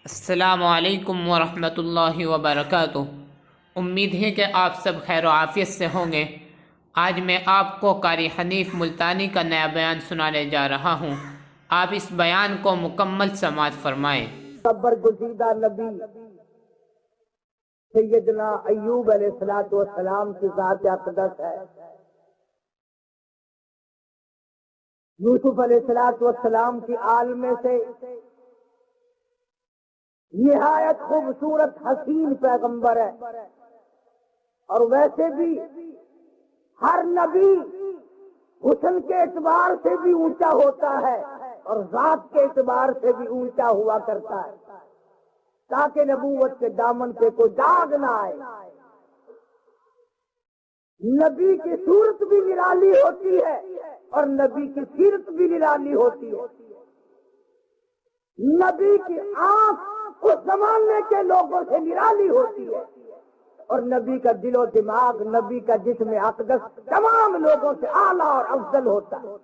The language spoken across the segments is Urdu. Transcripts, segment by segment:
السلام علیکم ورحمۃ اللہ وبرکاتہ۔ امید ہے کہ آپ سب خیر و عافیت سے ہوں گے۔ آج میں آپ کو قاری حنیف ملتانی کا نیا بیان سنانے جا رہا ہوں۔ آپ اس بیان کو مکمل سماعت فرمائیں۔ برگزیدہ نبی سیدنا ایوب علیہ السلام کی ذات اقدس ہے۔ یوسف علیہ السلام کی آل میں سے نہایت خوبصورت حسین پیغمبر ہے، اور ویسے بھی ہر نبی حسن کے اعتبار سے بھی اونچا ہوتا ہے اور ذات کے اعتبار سے بھی اونچا ہوا کرتا ہے، تاکہ نبوت کے دامن پہ کوئی داغ نہ آئے۔ نبی کی صورت بھی نرالی ہوتی ہے اور نبی کی سیرت بھی نرالی ہوتی ہے۔ نبی کی آنکھ اس زمانے کے لوگوں سے نرالی ہوتی ہے، اور نبی کا دل و دماغ، نبی کا جسم اقدس تمام لوگوں سے اعلیٰ اور افضل ہوتا ہے۔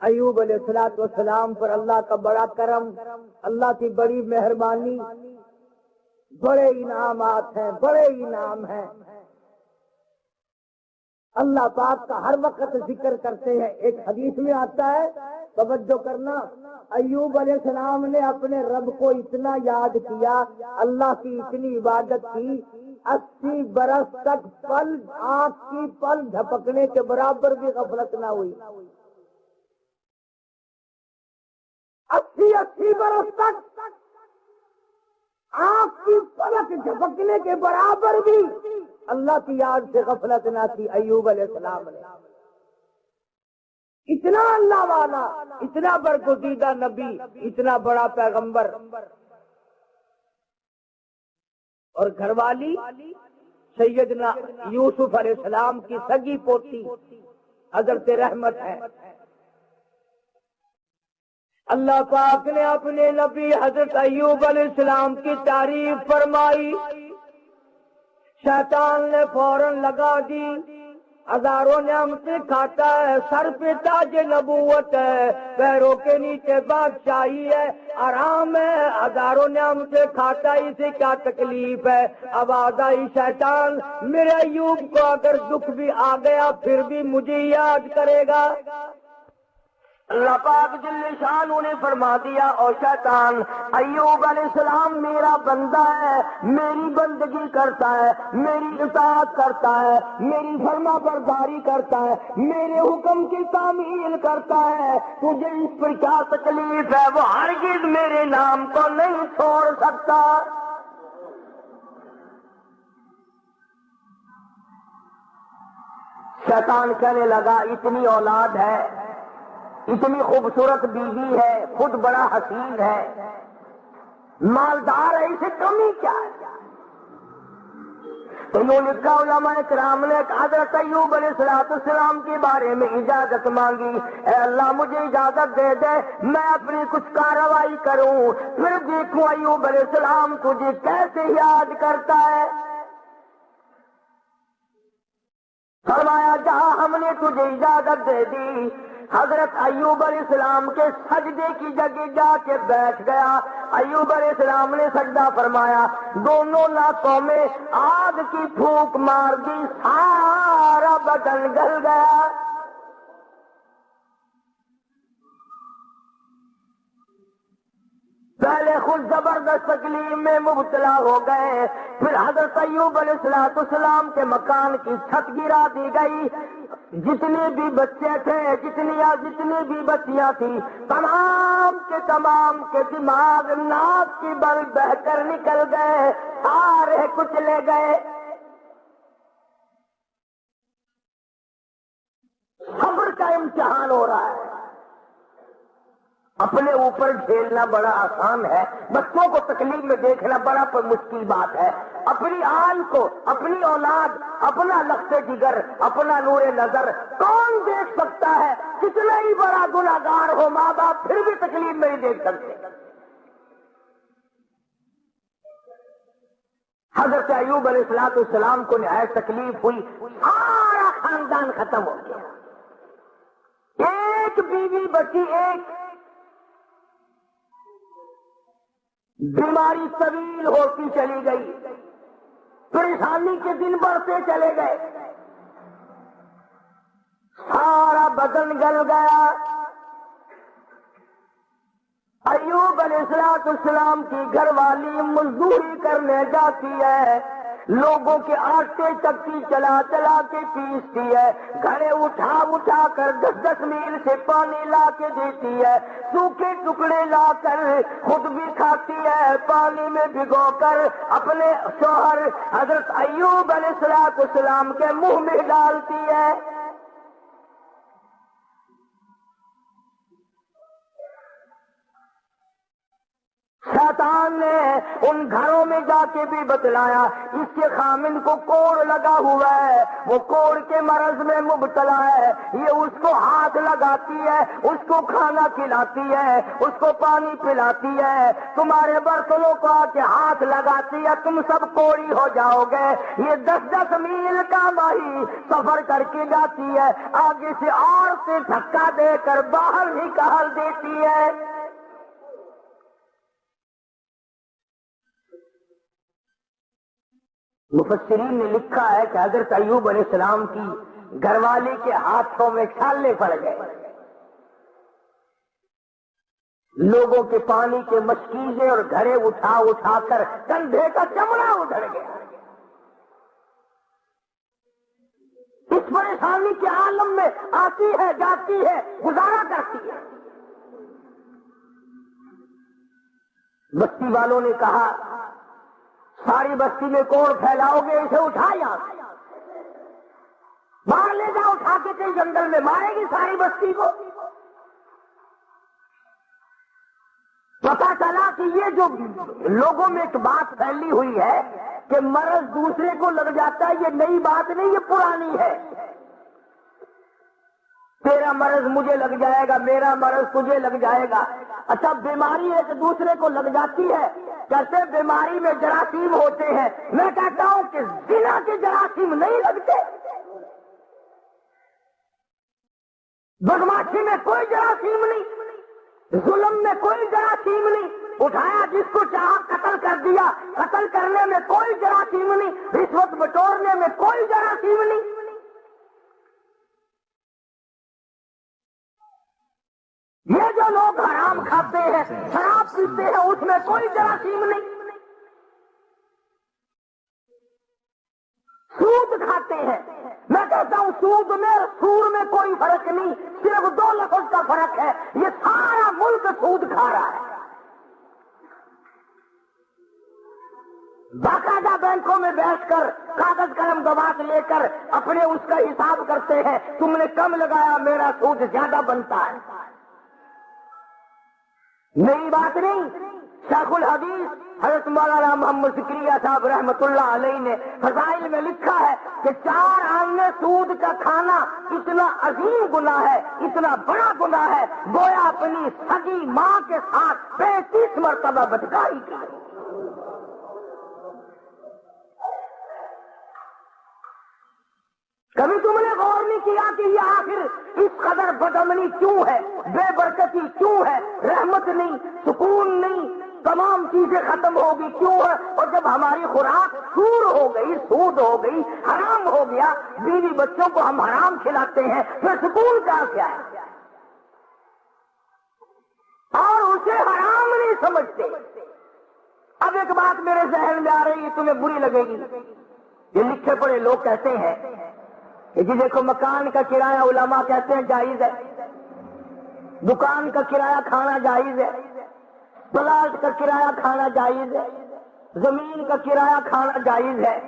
ایوب علیہ السلام پر اللہ کا بڑا کرم، اللہ کی بڑی مہربانی، بڑے انعامات ہیں، بڑے انعام ہیں۔ اللہ پاک کا ہر وقت ذکر کرتے ہیں۔ ایک حدیث میں آتا ہے، توجہ کرنا، ایوب علیہ السلام نے اپنے رب کو اتنا یاد کیا، اللہ کی اتنی عبادت کی، 80 برس تک آنکھ کی پل جھپکنے کے برابر بھی غفلت نہ ہوئی۔ 80 برس تک آنکھ کی پلک جھپکنے کے برابر بھی اللہ کی یاد سے غفلت نہ کی ایوب علیہ السلام نے۔ اتنا اللہ والا، اتنا برگزیدہ نبی، اتنا بڑا پیغمبر، اور گھر والی سیدنا یوسف علیہ السلام کی سگی پوتی حضرت رحمت ہے۔ اللہ پاک نے اپنے نبی حضرت ایوب علیہ السلام کی تعریف فرمائی، شیطان نے فوراً لگا دی، ہزاروں نعمتیں کھاتا ہے، سر پہ تاج نبوت ہے، پیروں کے نیچے بادشاہی ہے، آرام ہے، ہزاروں نعمتیں کھاتا ہے، اسے کیا تکلیف ہے؟ اب آئی شیطان، میرے ایوب کو اگر دکھ بھی آ گیا پھر بھی مجھے یاد کرے گا۔ اللہ پاک جل شانہ نے فرما دیا، اور شیطان، ایوب علیہ السلام میرا بندہ ہے، میری بندگی کرتا ہے، میری اطاعت کرتا ہے، میری فرما برداری کرتا ہے، میرے حکم کی تعمیل کرتا ہے، تجھے اس پر کیا تکلیف ہے؟ وہ ہرگز میرے نام کو نہیں چھوڑ سکتا۔ شیطان کہنے لگا، اتنی اولاد ہے، اتنی خوبصورت بیوی ہے، خود بڑا حسین ہے، مالدار ہے، اسے کمی کیا ہے؟ تو انہوں نے کہا، علماء کرام نے حضرت ایوب علیہ السلام کے بارے میں اجازت مانگی، اے اللہ مجھے اجازت دے دے، میں اپنی کچھ کارروائی کروں، پھر دیکھوں ایوب علیہ السلام تجھے کیسے یاد کرتا ہے۔ فرمایا، جہاں ہم نے تجھے اجازت دے دی، حضرت ایوب علیہ السلام کے سجدے کی جگہ جا کے بیٹھ گیا۔ ایوب علیہ السلام نے سجدہ فرمایا، دونوں ناکوں میں آگ کی پھونک مار دی، سارا بدن گل گیا۔ پہلے خود زبردست تکلیف میں مبتلا ہو گئے، پھر حضرت ایوب علیہ السلام کے مکان کی چھت گرا دی گئی، جتنے بھی بچے تھے، جتنی بھی بچیاں تھیں، تمام کے دماغ ناک کی بل بہ کر نکل گئے، سارے کچلے گئے۔ صبر کا امتحان ہو رہا ہے۔ اپنے اوپر جھیلنا بڑا آسان ہے، بچوں کو تکلیف میں دیکھنا بڑا مشکل بات ہے۔ اپنی آل کو، اپنی اولاد، اپنا لخت جگر، اپنا نور نظر کون دیکھ سکتا ہے؟ کتنا ہی بڑا گناہگار ہو ماں باپ پھر بھی تکلیف میں نہیں دیکھ سکتے۔ حضرت ایوب علیہ السلام کو نہایت تکلیف ہوئی، سارا خاندان ختم ہو گیا، ایک بیوی بچی، ایک بیماری طویل ہوتی چلی گئی، پریشانی کے دن بڑھتے چلے گئے، سارا بدن گل گیا۔ ایوب علیہ السلام کی گھر والی مزدوری کرنے جاتی ہے، لوگوں کے آٹے چکی چلا چلا کے پیستی ہے، گھڑے اٹھا اٹھا کر 10-10 میل سے پانی لا کے دیتی ہے، سوکھے ٹکڑے لا کر خود بھی کھاتی ہے، پانی میں بھگو کر اپنے شوہر حضرت ایوب علیہ السلام کے منہ میں ڈالتی ہے۔ شیطان نے ان گھروں میں جا کے بھی بتلایا اس کے خامن کو کوڑ لگا ہوا ہے، وہ کوڑ کے مرض میں مبتلا ہے، یہ اس کو ہاتھ لگاتی ہے، اس کو کھانا کھلاتی ہے، اس کو پانی پلاتی ہے، تمہارے برتنوں کو آ کے ہاتھ لگاتی ہے، تم سب کوڑی ہو جاؤ گے۔ یہ 10-10 میل کا ماہی سفر کر کے جاتی ہے، آگے سے اور سے دھکا دے کر باہر نکال دیتی ہے۔ مفسرین نے لکھا ہے کہ حضرت ایوب علیہ السلام کی گھر والے کے ہاتھوں میں چھالے پڑ گئے، لوگوں کے پانی کے مشکیزے اور گھڑے اٹھا اٹھا کر کندھے کا چمڑا ادھڑ گیا۔ اس پریشانی کے عالم میں آتی ہے، جاتی ہے، گزارا کرتی ہے۔ بستی والوں نے کہا ساری بستی میں کوڑ پھیلاؤ گے، اسے اٹھا یہاں باہر لے جاؤ، اٹھا کے کہیں جنگل میں مارے گی ساری بستی کو۔ پتا چلا کہ یہ جو لوگوں میں ایک بات پھیلی ہوئی ہے کہ مرض دوسرے کو لگ جاتا ہے، یہ نئی بات نہیں، یہ پرانی ہے۔ تیرا مرض مجھے لگ جائے گا، میرا مرض تجھے لگ جائے گا۔ اچھا بیماری ایک دوسرے کو لگ جاتی ہے، کہتے بیماری میں جراثیم ہوتے ہیں، میں کہتا ہوں کہ زنا کے جراثیم نہیں لگتے، بدماشی میں کوئی جراثیم نہیں، ظلم میں کوئی جراثیم نہیں، اٹھایا جس کو چاہا قتل کر دیا، قتل کرنے میں کوئی جراثیم نہیں، رشوت بٹورنے میں کوئی جراثیم نہیں۔ یہ جو لوگ حرام کھاتے ہیں، شراب پیتے ہیں، اس میں کوئی جراثیم نہیں۔ سود کھاتے ہیں، میں کہتا ہوں سود میں اور سور میں کوئی فرق نہیں، صرف 2 لفظ کا فرق ہے، یہ سارا ملک سود کھا رہا ہے۔ باقاعدہ بینکوں میں بیٹھ کر کاغذ قلم دوات لے کر اپنے اس کا حساب کرتے ہیں، تم نے کم لگایا، میرا سود زیادہ بنتا ہے۔ نئی بات نہیں، شیخ الحدیث حضرت مولانا محمد ذکریہ صاحب رحمۃ اللہ علیہ نے فضائل میں لکھا ہے کہ 4 آنے سود کا کھانا اتنا عظیم گناہ ہے، اتنا بڑا گناہ ہے، گویا اپنی سگی ماں کے ساتھ 35 مرتبہ بدکاری کی۔ کبھی تم نے غور نہیں کیا کہ یہ آخر اس قدر بدامنی کیوں ہے، بے برکتی کیوں ہے، رحمت نہیں، سکون نہیں، تمام چیزیں ختم ہوگی کیوں ہے؟ اور جب ہماری خوراک سور ہو گئی، سود ہو گئی، حرام ہو گیا، بیوی بچوں کو ہم حرام کھلاتے ہیں، پھر سکون کا کیا ہے؟ اور اسے حرام نہیں سمجھتے۔ اب ایک بات میرے ذہن میں آ رہی ہے، تمہیں بری لگے گی، یہ لکھے پڑے لوگ کہتے ہیں کہ جی دیکھو مکان کا کرایہ علماء کہتے ہیں جائز ہے، دکان کا کرایہ کھانا جائز ہے، پلاٹ کا کرایہ کھانا جائز ہے، زمین کا کرایہ کھانا جائز ہے،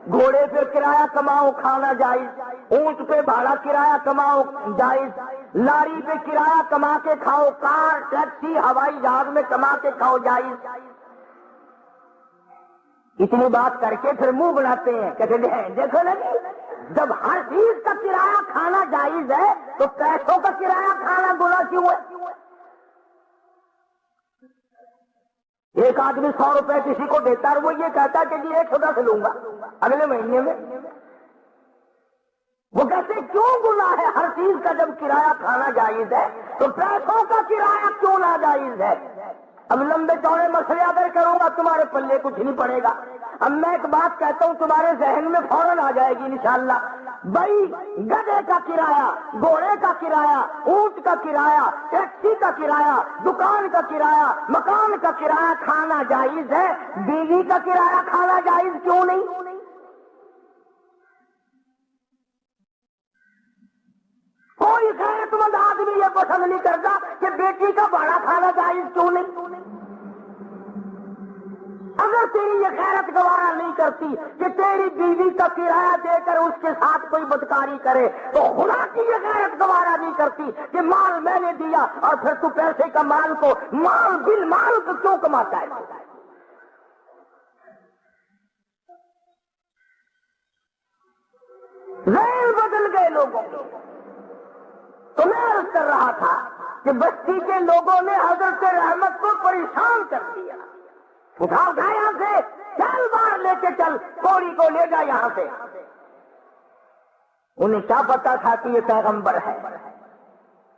گھوڑے پہ کرایہ کماؤ کھانا جائز، اونٹ پہ بھاڑا کرایہ کماؤ جائز، لاری پہ کرایہ کما کے کھاؤ، کار ٹیکسی ہوائی جہاز میں کما کے کھاؤ جائز۔ اتنی بات کر کے پھر منہ بناتے ہیں، کہتے ہیں دیکھو نا جی، جب ہر چیز کا کرایہ کھانا جائز ہے تو پیسوں کا کرایہ کھانا گناہ کیوں ہے؟ ایک آدمی 100 روپے کسی کو دیتا ہے اور وہ یہ کہتا ہے کہ جی 110 لوں گا اگلے مہینے میں، وہ کہتے کیوں گناہ ہے؟ ہر چیز کا جب کرایہ کھانا جائز ہے تو پیسوں کا کرایہ کیوں ناجائز ہے؟ اب لمبے چوڑے مسئلے اگر کروں گا تمہارے پلے کچھ نہیں پڑے گا. اب میں ایک بات کہتا ہوں تمہارے ذہن میں فوراً آ جائے گی انشاءاللہ. بھائی گدھے کا کرایہ، گھوڑے کا کرایہ، اونٹ کا کرایہ، ٹیکسی کا کرایہ، دکان کا کرایہ، مکان کا کرایہ کھانا جائز ہے، بیوی کا کرایہ کھانا جائز کیوں نہیں؟ کوئی غیرت مند آدمی یہ پسند نہیں کرتا کہ بیٹی کا بھاڑا کھانا جائز کیوں نہیں؟ اگر تیری یہ غیرت گوارا نہیں کرتی کہ تیری بیوی کا کرایہ دے کر اس کے ساتھ کوئی بدکاری کرے، تو خدا کی یہ غیرت گوارا نہیں کرتی کہ مال میں نے دیا اور پھر تو پیسے کا مال کو مال بل مال کو کیوں کماتا ہے؟ ذہن بدل گئے لوگوں کے. تو میں عرض کر رہا تھا کہ بستی کے لوگوں نے حضرت رحمت کو پریشان کر دیا. اٹھا یہاں سے، چل باہر لے کے چل، کوڑی کو لے جا یہاں سے. انہیں کیا پتا تھا کہ یہ پیغمبر ہے؟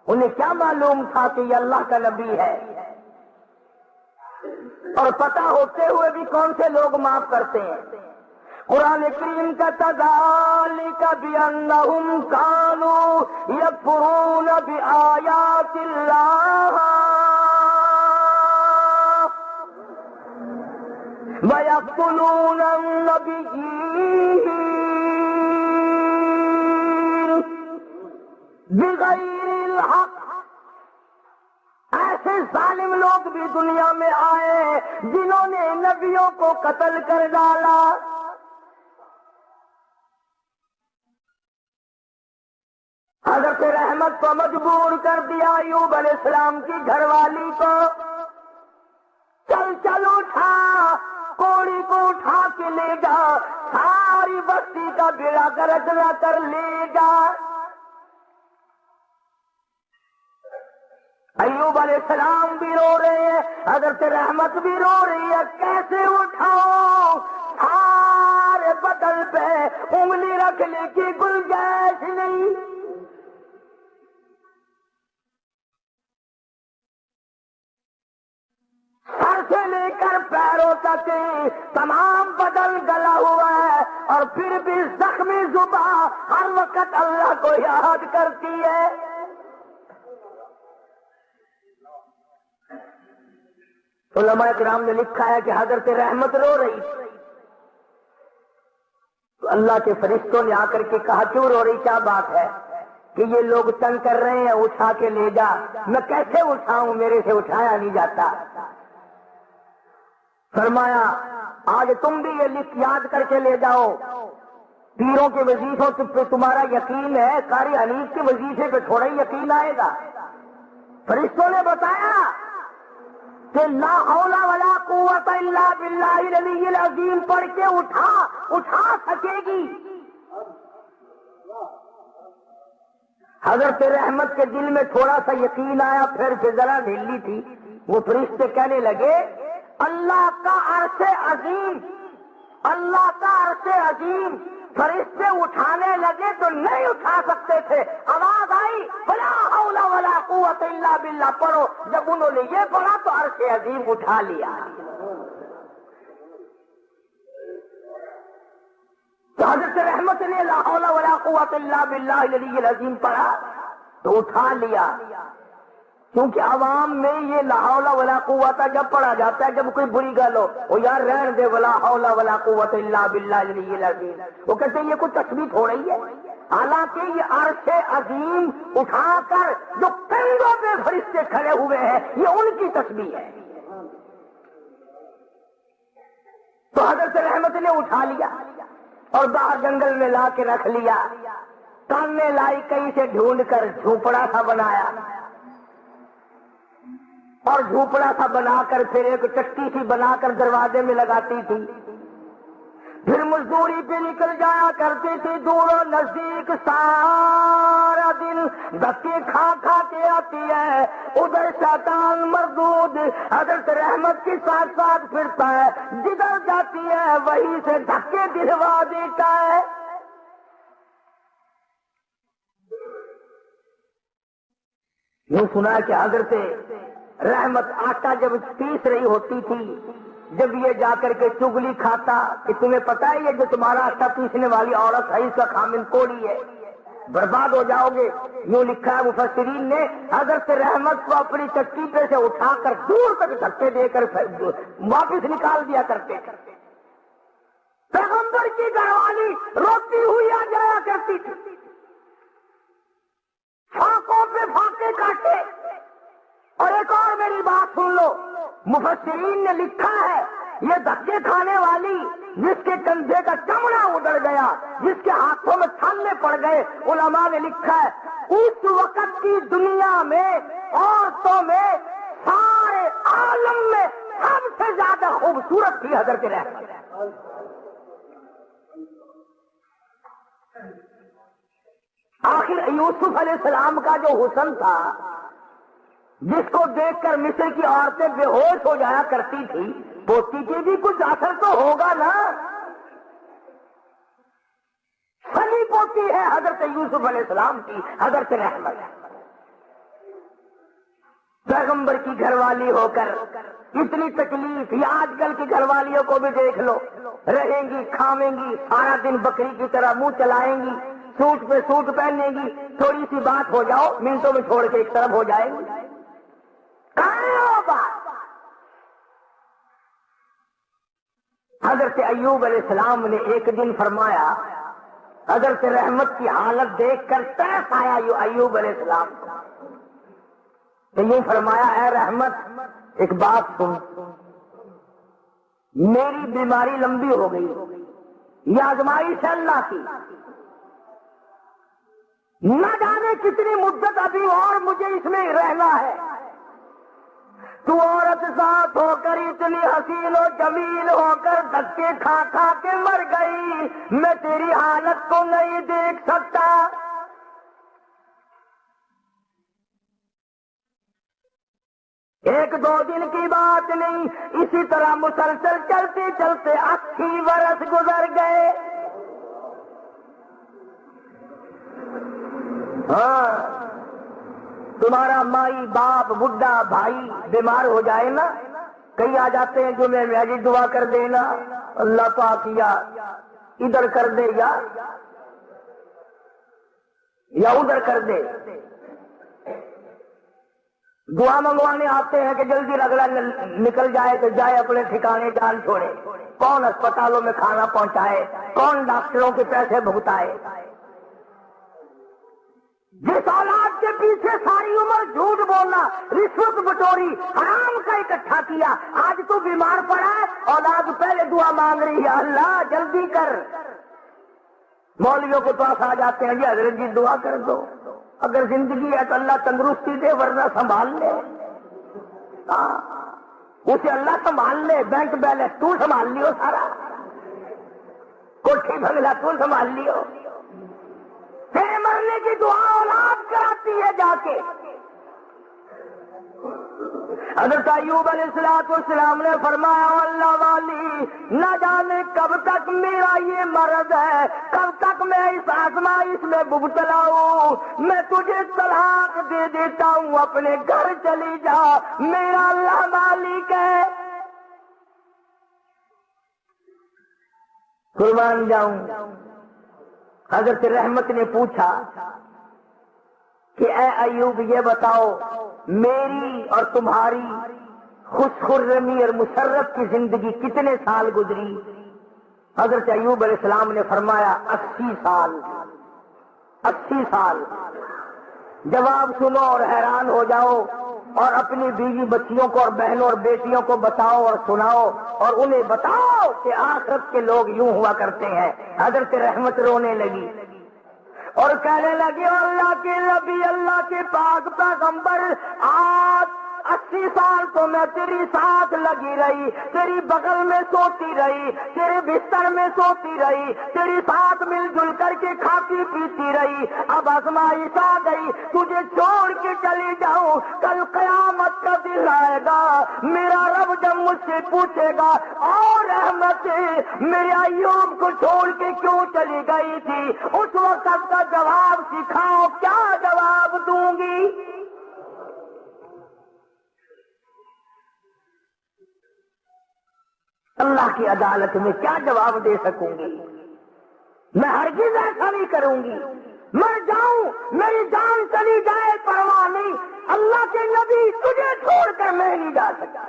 انہیں کیا معلوم تھا کہ یہ اللہ کا نبی ہے؟ اور پتا ہوتے ہوئے بھی کون سے لوگ معاف کرتے ہیں؟ قرآن کریم کا ذالک بأنہم کانوا یکفرون بآیات اللہ وَيَقْتُلُونَ النَّبِيِّينَ بِغَيْرِ الْحَقِّ. ایسے ظالم لوگ بھی دنیا میں آئے جنہوں نے نبیوں کو قتل کر ڈالا. حضرت رحمت کو مجبور کر دیا ایوب علیہ السلام کی گھر والی کو، چل چل اٹھا، کوڑی کو اٹھا کے لے جا، ساری بستی کا بیڑا گرک نہ کر لے جا. ایوب علیہ السلام بھی رو رہے ہیں، حضرت رحمت بھی رو رہی ہے. کیسے اٹھاؤ؟ سارے بدن پہ انگلی رکھنے کی گنجائش نہیں. سر سے لے کر پیروں تک تمام بدن گلا ہوا ہے، اور پھر بھی زخمی زبان ہر وقت اللہ کو یاد کرتی ہے. علماء کرام نے لکھا ہے کہ حضرت رحمت رو رہی تھی تو اللہ کے فرشتوں نے آ کر کے کہا کیوں رو رہی، کیا بات ہے؟ کہ یہ لوگ تنگ کر رہے ہیں، اٹھا کے لے جا. میں کیسے اٹھاؤں، میرے سے اٹھایا نہیں جاتا. فرمایا آج تم بھی یہ لکھ یاد کر کے لے جاؤ، پیروں کے وظیفوں پہ تمہارا یقین ہے، قاری حنیف کے وظیفے پہ تھوڑا ہی یقین آئے گا. فرشتوں نے بتایا کہ لا حول ولا قوت الا باللہ العلی العظیم پڑھ کے اٹھا سکے گی. حضرت رحمت کے دل میں تھوڑا سا یقین آیا، پھر ذرا ڈھیلی تھی. وہ فرشتے کہنے لگے اللہ کا عرش عظیم، اللہ کا عرش عظیم. فرشتے اٹھانے لگے تو نہیں اٹھا سکتے تھے. آواز آئی ولا حول ولا قوت الا باللہ پڑھو. جب انہوں نے یہ پڑھا تو عرش عظیم اٹھا لیا. تو حضرت رحمت نے لا حول ولا قوت الا باللہ العلی العظیم پڑھا تو اٹھا لیا. کیونکہ عوام میں یہ لا حول ولا قوت جب پڑھا جاتا ہے جب کوئی بری گل ہو، وہ یار رہن دے ولا حول ولا قوت الا باللہ العلی العظیم، وہ کہتے ہیں یہ کوئی تسبیح ہو رہی ہے. حالانکہ یہ عرش عظیم اٹھا کر جو کندھوں پہ فرشتے کھڑے ہوئے ہیں یہ ان کی تسبیح ہے. تو حضرت رحمت نے اٹھا لیا اور باہر جنگل میں لا کے رکھ لیا. کاننے لائی کہیں سے ڈھونڈ کر جھوپڑا سا بنایا، اور جھوپڑا سا بنا کر پھر ایک چٹی سی بنا کر دروازے میں لگاتی تھی. پھر مزدوری پہ نکل جایا کرتی تھی دور و نزدیک، سارا دن دھکے کھا کھا کے آتی ہے. ادھر شیطان مردود حضرت رحمت کے ساتھ ساتھ پھرتا ہے، جدھر جاتی ہے وہیں سے دھکے دلوا دیتا ہے. یوں سنا کہ حضرت رحمت آٹا جب پیس رہی ہوتی تھی، جب یہ جا کر کے چگلی کھاتا کہ تمہیں پتا ہے یہ جو تمہارا آٹا پیسنے والی عورت ہے اس کا خامن کوڑی ہے، برباد ہو جاؤ گے، یوں لکھا ہے مفسرین نے، حضرت رحمت کو اپنی چٹی پہ سے اٹھا کر دور تک دھکے دے کر واپس نکال دیا کرتے تھے۔ پیغمبر کی گھر والی روتی ہوئی آ جایا کرتی تھی، فاقوں پہ فاقے کاٹے۔ اور ایک اور میری بات سن لو، مفسرین نے لکھا ہے یہ دھکے کھانے والی جس کے کندھے کا چمڑا اڑ گیا، جس کے ہاتھوں میں چھالے پڑ گئے، علماء نے لکھا ہے اس وقت کی دنیا میں عورتوں میں سارے عالم میں سب سے زیادہ خوبصورت تھی حضرت رحمت۔ آخر یوسف علیہ السلام کا جو حسن تھا، جس کو دیکھ کر مصر کی عورتیں بے ہوش ہو جایا کرتی تھی، پوتی کے بھی کچھ اثر تو ہوگا نا۔ سنی پوتی ہے حضرت یوسف علیہ السلام کی حضرت رحمت، پیغمبر کی گھر والی ہو کر اتنی تکلیف۔ یہ آج کل کی گھر والیوں کو بھی دیکھ لو، رہیں گی کھاویں گی، سارا دن بکری کی طرح منہ چلائیں گی، سوٹ پہ سوٹ پہنیں گی، تھوڑی سی بات ہو جاؤ منٹوں میں چھوڑ کے ایک طرف ہو جائیں گی۔ حضرت ایوب علیہ السلام نے ایک دن فرمایا، حضرت رحمت کی حالت دیکھ کر ترس آیا ایوب علیہ السلام کو، تو یوں فرمایا اے رحمت ایک بات سن، میری بیماری لمبی ہو گئی، یہ آزمائش ہے اللہ کی، نہ جانے کتنی مدت ابھی اور مجھے اس میں رہنا ہے۔ تو عورت ساتھ ہو کر اتنی حسین و جمیل ہو کر دھکے کھا کھا کے مر گئی، میں تیری حالت کو نہیں دیکھ سکتا۔ ایک دو دن کی بات نہیں، اسی طرح مسلسل چلتے چلتے 80 برس گزر گئے۔ ہاں، تمہارا مائی باپ بڈھا بھائی بیمار ہو جائے نا، کئی آ جاتے ہیں جو میں میری دعا کر دینا اللہ پاک، یا ادھر کر دے یا ادھر کر دے، دعا منگوانے آتے ہیں کہ جلدی رگڑا نکل جائے تو جائے اپنے ٹھکانے جان چھوڑے، کون اسپتالوں میں کھانا پہنچائے، کون ڈاکٹروں کے پیسے بھگتائے۔ جس اولاد کے پیچھے ساری عمر جھوٹ بولنا، رشوت بٹوری، حرام کا اکٹھا کیا، آج تو بیمار پڑا ہے، اولاد پہلے دعا مانگ رہی ہے اللہ جلدی کر۔ مولویوں کے پاس آ جاتے ہیں جی حضرت جی دعا کر دو، اگر زندگی ہے تو اللہ تندرستی دے ورنہ سنبھال لے، اسے اللہ سنبھال لے، بینک بیلنس تو سنبھال لیو، سارا کوٹھی بنگلہ تو سنبھال لیو، تیرے مرنے کی دعا اولاد کراتی ہے جا کے۔ حضرت ایوب علیہ السلام نے فرمایا اللہ والی، نہ جانے کب تک میرا یہ مرض ہے، کب تک میں اس آزمائش میں مبتلا ہوں، میں تجھے طلاق دے دیتا ہوں، اپنے گھر چلی جا، میرا اللہ مالک ہے۔ قربان جاؤں۔ حضرت رحمت نے پوچھا کہ اے ایوب یہ بتاؤ میری اور تمہاری خوش خرمی اور مسرت کی زندگی کتنے سال گزری؟ حضرت ایوب علیہ السلام نے فرمایا 80 سال۔ 80 سال۔ جواب سنو اور حیران ہو جاؤ، اور اپنی بیوی بچیوں کو اور بہنوں اور بیٹیوں کو بتاؤ اور سناؤ، اور انہیں بتاؤ کہ آخرت کے لوگ یوں ہوا کرتے ہیں۔ حضرت رحمت رونے لگی اور کہنے لگی اللہ کے نبی، اللہ کے پاک پیغمبر، آج 80 سال تو میں تیری ساتھ لگی رہی، تیری بغل میں سوتی رہی، تیرے بستر میں سوتی رہی، تیری ساتھ مل جل کر کے کھاتی پیتی رہی، اب آزمائش آ گئی، تجھے چھوڑ کے چلی جاؤں، کل قیامت کا دن آئے گا، میرا رب جب مجھ سے پوچھے گا اور رحمت میرے ایوب کو چھوڑ کے کیوں چلی گئی تھی، اس وقت کا جواب سکھاؤ، کیا جواب دوں گی؟ اللہ کی عدالت میں کیا جواب دے سکوں گی؟ میں ہرگز ایسا نہیں کروں گی، مر جاؤں میری جان چلی جائے پرواہ نہیں، اللہ کے نبی تجھے چھوڑ کر میں نہیں جا سکتا۔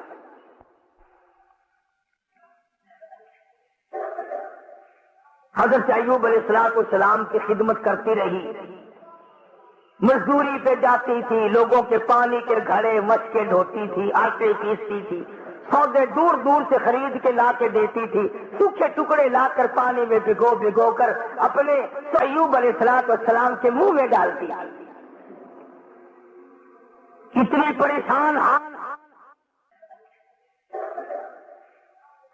حضرت ایوب علیہ السلام کی خدمت کرتی رہی، مزدوری پہ جاتی تھی، لوگوں کے پانی کے گھڑے مشکیں ڈھوتی تھی، آٹے پیستی تھی، سودے دور دور سے خرید کے لا کے دیتی تھی، سوکھے ٹکڑے لا کر پانی میں بھگو کر اپنے ایوب علیہ السلام کے منہ میں ڈالتی۔ کتنی پریشان حال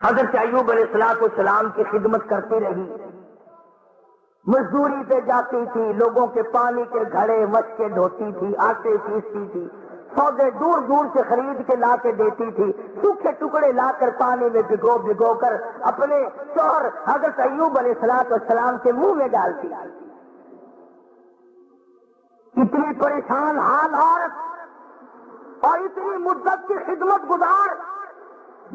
حضرت ایوب علیہ السلام کی خدمت کرتی رہی، مزدوری پہ جاتی تھی، لوگوں کے پانی کے گھڑے مشکیں ڈھوتی تھی، آٹے پیستی تھی، سودے دور دور سے خرید کے لا کے دیتی تھی، سوکھے ٹکڑے لا کر پانی میں بھگو کر اپنے شوہر حضرت ایوب علیہ السلام کے منہ میں ڈالتی۔ اتنی پریشان حال عورت اور اتنی مدت کی خدمت گزار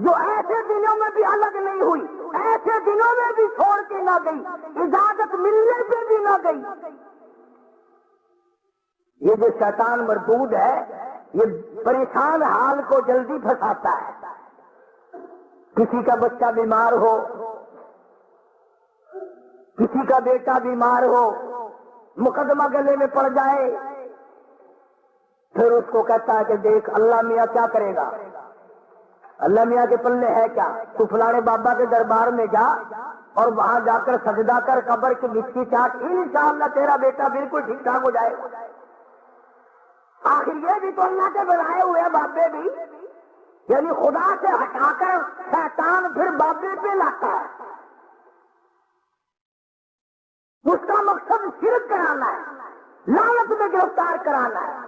جو ایسے دنوں میں بھی الگ نہیں ہوئی، ایسے دنوں میں بھی چھوڑ کے نہ گئی، اجازت ملنے پہ بھی نہ گئی۔ یہ جو شیطان مردود ہے یہ پریشان حال کو جلدی پھنساتا ہے۔ کسی کا بچہ بیمار ہو، کسی کا بیٹا بیمار ہو، مقدمہ گلے میں پڑ جائے، پھر اس کو کہتا ہے کہ دیکھ اللہ میاں کیا کرے گا، اللہ میاں کے پلے ہے کیا، تو فلانے بابا کے دربار میں جا اور وہاں جا کر سجدہ کر، قبر کی مٹی چاٹ، انشاءاللہ تیرا بیٹا بالکل ٹھیک ٹھاک ہو جائے گا۔ آخر یہ بھی تو اللہ کے بنائے ہوئے بابے بھی، یعنی خدا سے ہٹا کر شیطان پھر بابے پہ لاتا ہے، اس کا مقصد شرک کرانا ہے، لعنت میں گرفتار کرانا ہے۔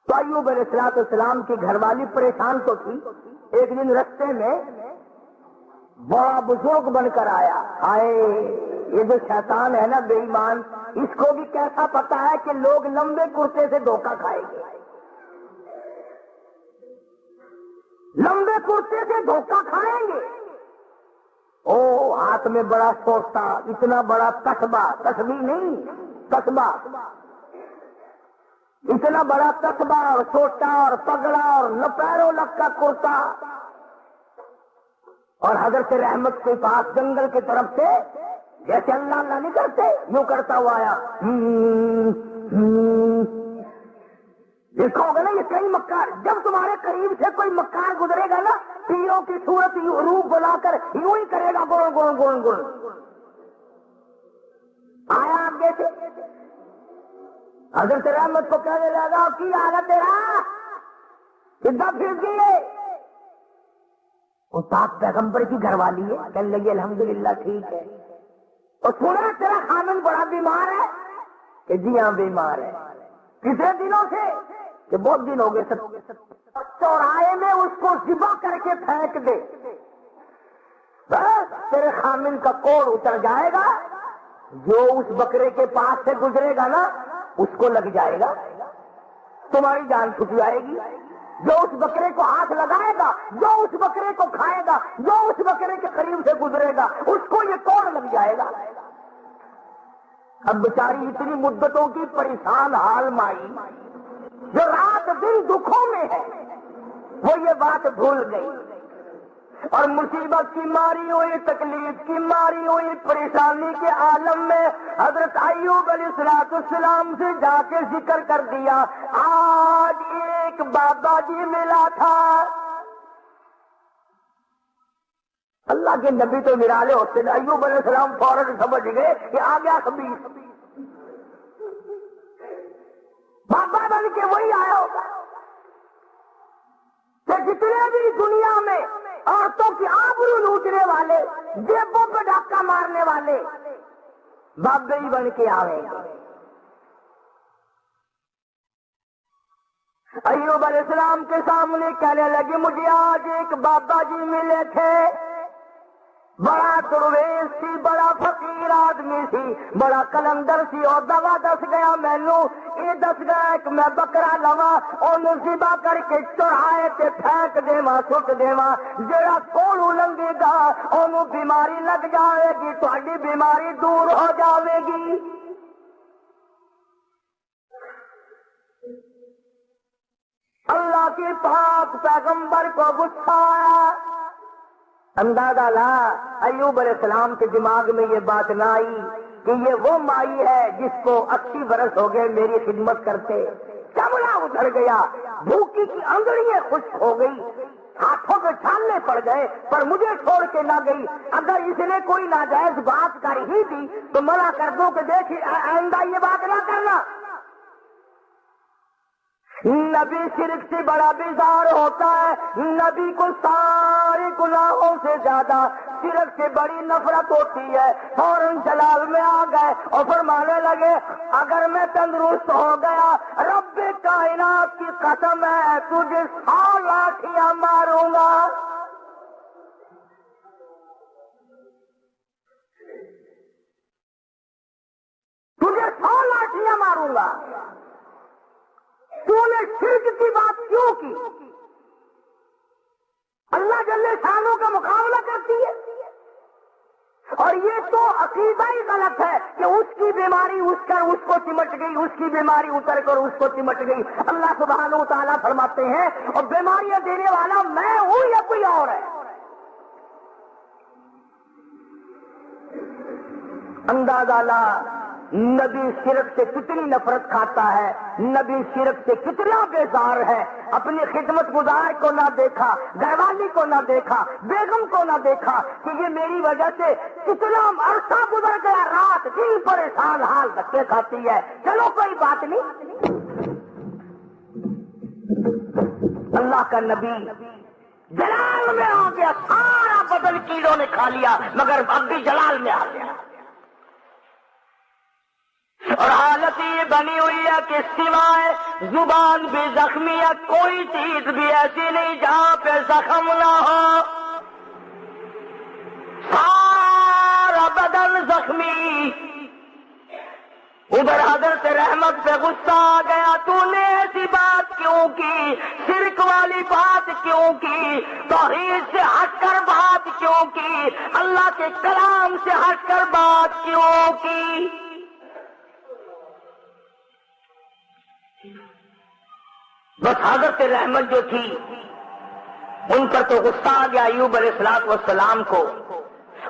تو ایوب علیہ السلام کی گھر والی پریشان تو تھی، ایک دن رستے میں بڑا بزرگ بن کر آیا، یہ جو شیطان ہے نا بے ایمان، اس کو بھی کیسا پتا ہے کہ لوگ لمبے کرتے سے دھوکہ کھائیں گے، لمبے کرتے سے دھوکہ کھائیں گے۔ او ہاتھ میں بڑا سوٹا، اتنا بڑا تسبہ، تسبیح نہیں تسبہ، اتنا بڑا تسبہ اور سوٹا اور پگڑا اور لپیروں لگ کا کرتا، اور حضرت رحمت کے پاس جنگل کی طرف سے جیسے اللہ اللہ نہیں کرتے یوں کرتا ہوا آیا۔ دیکھو گے نا یہ کئی مکار، جب تمہارے قریب سے کوئی مکار گزرے گا نا، پیروں کی صورت روح بلا کر یوں ہی کرے گا، گون گون گون گون۔ آیا آگے سے حضرت رحمت کو کہنے لگا کی آگا تیرا کدھر پھر گئے؟ وہ پاک پیغمبر کی گھر والی ہے، کہنے لگی الحمدللہ ٹھیک ہے۔ اور سنا تیرا خامن بڑا بیمار ہے؟ کہ جی ہاں بیمار ہے۔ کتنے دنوں سے؟ کہ بہت دن ہو گئے، چوراہے میں اس کو ذبح کر کے پھینک دے، بس تیرے خامن کا کوڑ اتر جائے گا، جو اس بکرے کے پاس سے گزرے گا نا اس کو لگ جائے گا، تمہاری جان چھٹ جائے گی۔ جو اس بکرے کو ہاتھ لگائے گا، جو اس بکرے کو کھائے گا، جو اس بکرے کے قریب سے گزرے گا اس کو یہ کوڑ لگ جائے گا۔ اب بیچاری اتنی مدتوں کی پریشان حال مائی جو رات دن دکھوں میں ہے، وہ یہ بات بھول گئی، اور مصیبت کی ماری ہوئی، تکلیف کی ماری ہوئی، پریشانی کے عالم میں حضرت ایوب علیہ السلام سے جا کے ذکر کر دیا، آج ایک بابا جی ملا تھا۔ اللہ کے نبی تو نرالے ہوتے ہیں، ایوب علیہ السلام فوراً سمجھ گئے کہ آ گیا خبیث، بابا بن کے وہی آیا ہوگا کہ جتنے بھی دنیا میں عورتوں کی آبرو لوٹنے والے، جیبوں پہ ڈاکہ مارنے والے بابے ہی بن کے آئیں گے۔ ایوب علیہ السلام کے سامنے کہنے لگے مجھے آج ایک بابا جی ملے تھے، بڑا درویش سی، بڑا فقیر آدمی سی، بڑا کلندر سی، اور دوا دس گیا مینو، یہ دس گیا کہ میں بکرا لوا اونوں ذبح کر کے چڑھائے تے پھینک دیواں سٹ دیواں، جڑا کولوں لنگے گا اونوں بیماری لگ جاوے گی، تہاڈی بیماری دور ہو جاوے گی۔ اللہ کے پاک پیغمبر کو غصہ آیا، اندازہ لا ایوب علیہ السلام کے دماغ میں یہ بات نہ آئی کہ یہ وہ مائی ہے جس کو 80 برس ہو گئے میری خدمت کرتے، چمڑا ادھر گیا، بھوکی کی انگڑیاں خشک ہو گئی، ہاتھوں پہ چھالنے پڑ گئے، پر مجھے چھوڑ کے نہ گئی۔ اگر اس نے کوئی ناجائز بات کر ہی دی تو منع کر دو کہ دیکھ آئندہ یہ بات نہ کرنا۔ نبی شرک سے بڑا بیزار ہوتا ہے، نبی کو سارے گناہوں سے زیادہ شرک سے بڑی نفرت ہوتی ہے۔ فوراً جلال میں آ گئے اور فرمانے لگے اگر میں تندرست ہو گیا رب کائنات کی قسم ہے تجھے 100 لاٹھیاں ماروں گا۔ تجھے 100 لاٹھیاں ماروں گا۔ تو نے شرک کی بات کیوں کی؟ اللہ جل شانوں کا مقابلہ کرتی ہے، اور یہ تو عقیدہ ہی غلط ہے کہ اس کی بیماری اس کو چمٹ گئی، اس کی بیماری اتر کر اس کو چمٹ گئی۔ اللہ سبحانہ و تعالیٰ فرماتے ہیں اور بیماریاں دینے والا میں ہوں یا کوئی اور ہے؟ اندازہ لا نبی شرک سے کتنی نفرت کھاتا ہے، نبی شرک سے کتنا بیزار ہے، اپنی خدمت گزار کو نہ دیکھا، گھر والی کو نہ دیکھا، بیگم کو نہ دیکھا کہ یہ میری وجہ سے کتنا عرصہ گزر گیا، رات دن پریشان حال دھکے کھاتی ہے، چلو کوئی بات نہیں۔ اللہ کا نبی جلال میں آ گیا، سارا بدن کیڑوں نے کھا لیا مگر اب بھی جلال میں آ گیا، اور حالت یہ بنی ہوئی ہے کہ سوائے زبان بھی زخمی ہے، کوئی چیز بھی ایسی نہیں جہاں پہ زخم نہ ہو، سارا بدن زخمی۔ ادھر حضرت رحمت پہ غصہ آ گیا، تو نے ایسی بات کیوں کی، شرک والی بات کیوں کی، توحید سے ہٹ کر بات کیوں کی، اللہ کے کلام سے ہٹ کر بات کیوں کی؟ بس حضرت رحمت جو تھی ان پر تو غصہ آ گیا ایوب علیہ الصلوۃ والسلام کو،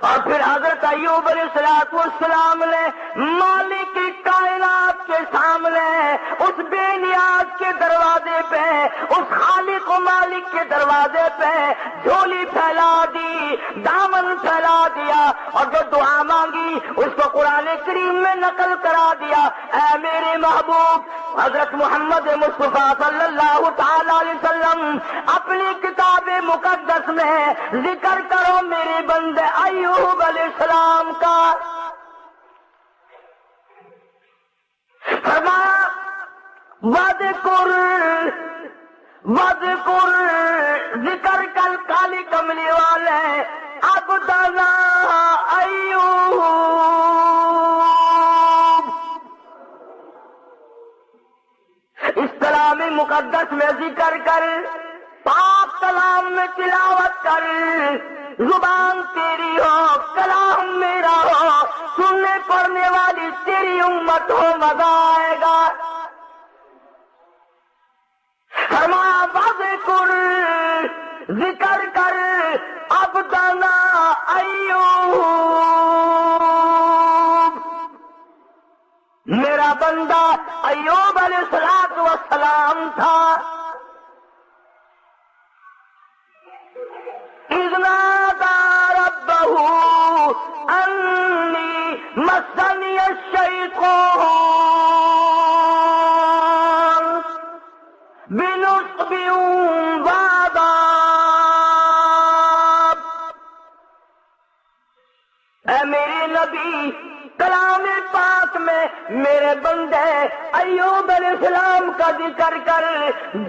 اور پھر حضرت ایوب علیہ الصلوۃ والسلام نے مالک کائنات کے سامنے اس بے نیاز کے دروازے پہ، اس خالق و مالک کے دروازے پہ جھولی پھیلا دی، دامن پھیلا دیا، اور جو دعا مانگی اس کو قرآن کریم میں نقل کرا دیا۔ اے میرے محبوب حضرت محمد مصطفیٰ صلی اللہ تعالی علیہ وسلم اپنی کتاب مقدس میں ذکر کرو میرے بندے ایوب علیہ السلام کا۔ فرمایا وَذْكُرْ ذکر کل کالی کملی والے عبدنا ایوب، اس کلام مقدس میں ذکر کر، پاک کلام میں تلاوت کر، زبان تیری ہو کلام میرا ہو، سننے پڑھنے والی تیری امت ہو، مزہ آئے گا۔ فرمایا وَذْكُرْ ذکر کر عبدنا ایوب، میرا بندہ ایوب علیہ الصلوۃ والسلام تھا۔ اذ نادى ربه انی مسنی الشیطان بنصب وعذاب۔ اے میرے نبی کلام پاک میں میرے بندے ایوب علیہ السلام کا ذکر کر،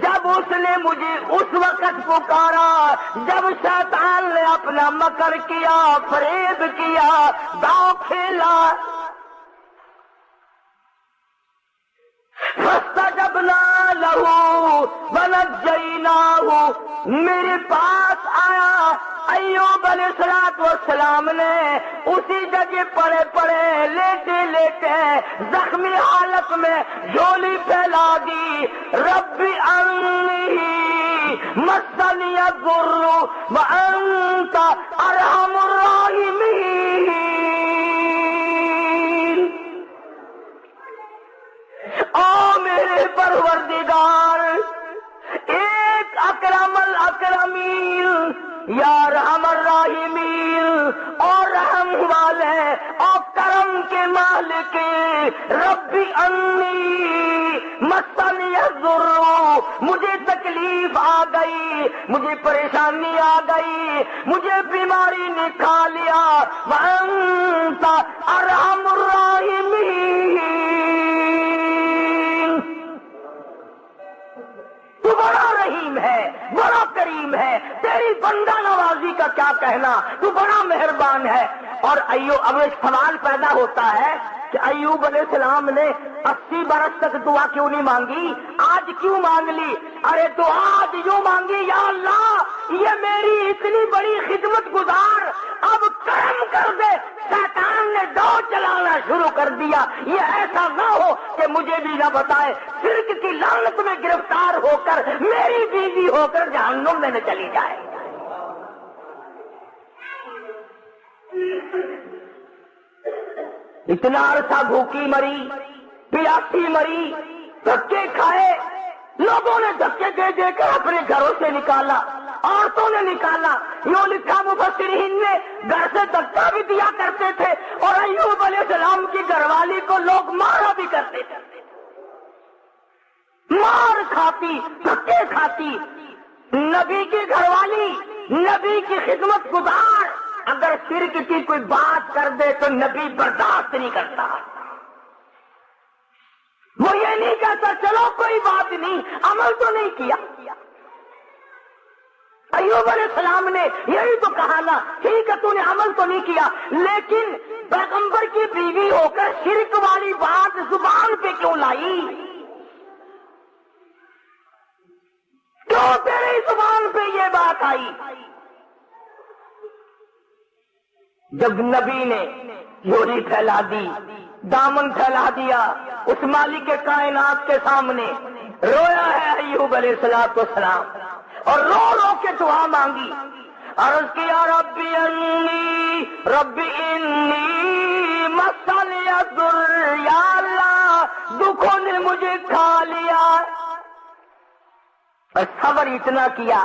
جب اس نے مجھے اس وقت پکارا جب شیطان نے اپنا مکر کیا، فریب کیا، داؤ کھیلا، فاستجبنا له ونجيناه، میرے پاس آیا۔ ایوب علیہ السلام نے اسی جگہ پڑے پڑے لیٹے لیٹے زخمی حالت میں جھولی پھیلا دی، رب انی مسنی الضر وانت ارحم الراحمین، او میرے پروردگار، ایک اکرم الاکرمین، یا رحم الراحمین، اور رحم والے اور کرم کے مالک، رب انی مسنی الضر، مجھے تکلیف آ گئی، مجھے پریشانی آ گئی، مجھے بیماری نے کھا لیا، وانت ارحم الراحمین، تو بڑا رحیم ہے، بڑا کریم ہے، تیری بندہ نوازی کا کیا کہنا، تو بڑا مہربان ہے۔ اور ایوب، اب ایک سوال پیدا ہوتا ہے کہ ایوب علیہ السلام نے 80 برس تک دعا کیوں نہیں مانگی، آج کیوں مانگ لی؟ ارے تو آج یوں مانگی، یا اللہ یہ میری اتنی بڑی خدمت گزار اب کرم کر دے، شیطان نے دو چلانا شروع کر دیا، یہ ایسا نہ ہو کہ مجھے بھی نہ بتائے، شرک کی لعنت میں گرفتار ہو کر میری بیوی ہو کر جہنم میں نہ چلی جائے۔ اتنا عرصہ بھوکی مری، پیاسی مری، دھکے کھائے، لوگوں نے دھکے دے دے کر اپنے گھروں سے نکالا، عورتوں نے نکالا، یوں لکھا مفسرین نے گھر سے دھکا بھی دیا کرتے تھے، اور ایوب علیہ السلام کی گھر والی کو لوگ مارا بھی کرتے تھے، مار کھاتی، دھکے کھاتی۔ نبی کی گھر والی، نبی کی خدمت گزار اگر شرک کی کوئی بات کر دے تو نبی برداشت نہیں کرتا، وہ یہ نہیں کہتا چلو کوئی بات نہیں، عمل تو نہیں کیا۔ ایوب علیہ السلام نے یہی تو کہا نا، ٹھیک ہے تو نے عمل تو نہیں کیا، لیکن پیغمبر کی بیوی ہو کر شرک والی بات زبان پہ کیوں لائی؟ کیوں تیری زبان پہ یہ بات آئی؟ جب نبی نے جھولی پھیلا دی، دامن پھیلا دیا اس مالک کے کائنات کے سامنے، رویا ہے ایوب علیہ السلام، اور رو رو کے دعا مانگی، عرض کیا رب انی مسنی الضر، یا اللہ دکھوں نے مجھے کھا لیا، اور صبر اتنا کیا،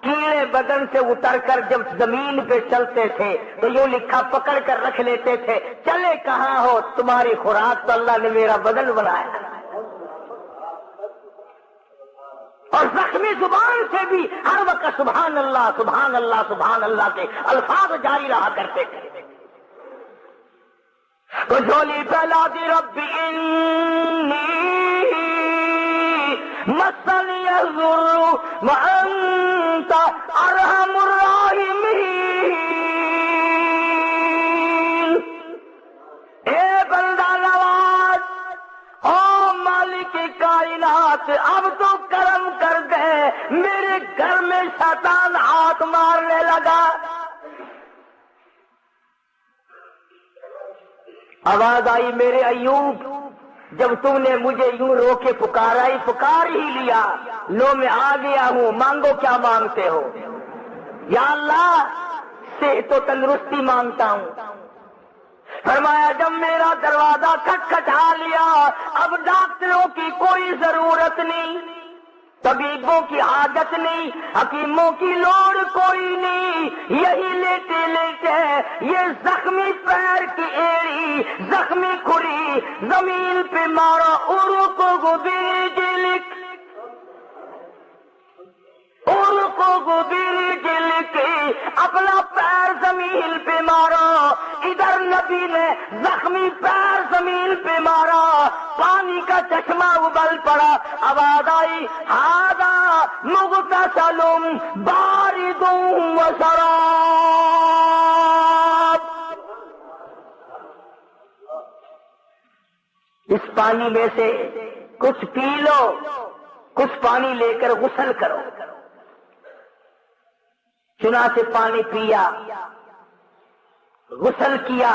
کیڑے بدن سے اتر کر جب زمین پہ چلتے تھے تو یوں لکھا پکڑ کر رکھ لیتے تھے، چلے کہاں ہو، تمہاری خوراک تو اللہ نے میرا بدن بنایا، اور زخمی زبان سے بھی ہر وقت سبحان اللہ سبحان اللہ سبحان اللہ کے الفاظ جاری رہا کرتے تھے۔ تو جھولی پھیلا دی، رب انی مسنی الضر وانت ارحم الراحمین، اے بندہ نواز، او مالک کائنات، اب تو کرم کر دے، میرے گھر میں شیطان ہاتھ مارنے لگا۔ آواز آئی، میرے ایوب جب تم نے مجھے یوں رو کے پکارا ہی، پکار ہی لیا، لو میں آ گیا ہوں، مانگو کیا مانگتے ہو؟ یا اللہ صحت و تندرستی مانگتا ہوں۔ فرمایا جب میرا دروازہ کھٹکھٹا لیا، اب ڈاکٹروں کی کوئی ضرورت نہیں، طبیبوں کی حاجت نہیں، حکیموں کی لوڑ کوئی نہیں، یہی لیٹے لیٹے یہ زخمی پیر کی ایڑی، زخمی کھری زمین پہ مارا، ارقو بیجلک، ارقو بیجلک، اپنا پیر زمین پہ مارا، ادھر نبی نے زخمی پیر زمین پہ مارا، پانی کا کا چشمہ ابل پڑا، آواز آئی ھذا مغتسل بارد وشراب، اس پانی میں سے کچھ پی لو، کچھ پانی لے کر غسل کرو۔ چنانچہ پانی پیا، غسل کیا،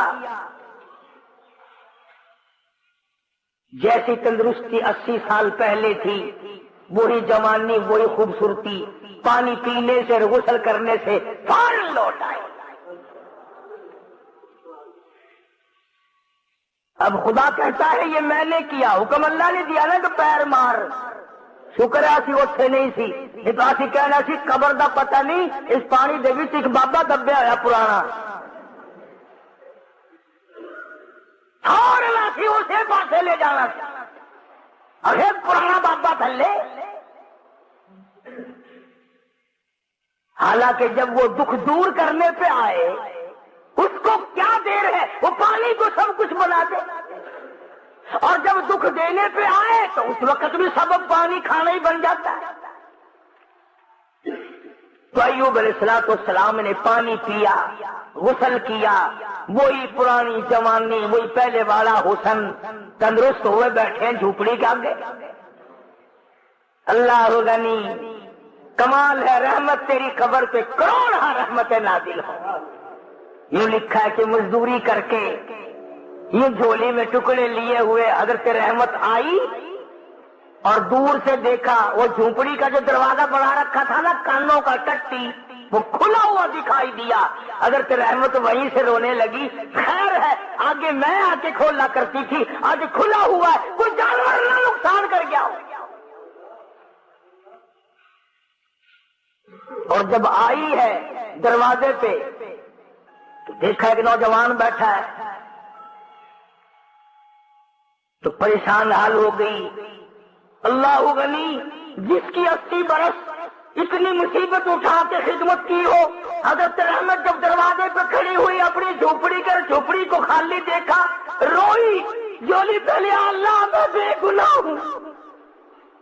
جیسی تندرستی 80 سال پہلے تھی وہی جوانی، وہی خوبصورتی پانی پینے سے اور غسل کرنے سے فوراً لوٹ آئی۔ اب خدا کہتا ہے یہ میں نے کیا، حکم اللہ نے دیا نا کہ پیر مار، شکر ہے اسی اتنے نہیں سی، نہیں تو اسی کہنا سی قبر دا پتہ نہیں، اس پانی دے وچ ایک بابا دبیا ہوا پرانا، اور اسی اسے پاسے لے جانا سی، ارے پرانا بابا تھلے۔ حالانکہ جب وہ دکھ دور کرنے پہ آئے، اس کو کیا دیر ہے، وہ پانی کو سب کچھ بنا دے، اور جب دکھ دینے پہ آئے تو اس وقت بھی سبب پانی کھانا ہی بن جاتا ہے۔ تو ایوب علیہ السلام نے پانی پیا، غسل کیا، وہی پرانی جوانی، وہی پہلے والا حسن، تندرست ہوئے بیٹھے ہیں جھوپڑی کے آگے۔ اللہ غنی، کمال ہے، رحمت تیری قبر پہ کروڑ رحمت نازل ہو۔ یوں لکھا ہے کہ مزدوری کر کے یہ جھولی میں ٹکڑے لیے ہوئے حضرت رحمت آئی اور دور سے دیکھا وہ جھونپڑی کا جو دروازہ بنا رکھا تھا نا کانوں کا ٹٹی، وہ کھلا ہوا دکھائی دیا۔ حضرت رحمت وہیں سے رونے لگی، خیر ہے آگے میں آ کے کھولا کرتی تھی، آج کھلا ہوا ہے، کوئی جانور نہ نقصان کر گیا ہو۔ اور جب آئی ہے دروازے پہ تو دیکھا ایک نوجوان بیٹھا ہے، تو پریشان حال ہو گئی۔ اللہ غنی، جس کی 80 برس اتنی مصیبت اٹھا کے خدمت کی ہو، حضرت رحمت جب دروازے پہ کھڑی ہوئی اپنی جھوپڑی کر جھوپڑی کو خالی دیکھا، روئی، جولی پہلے اللہ میں بے گناہ ہوں،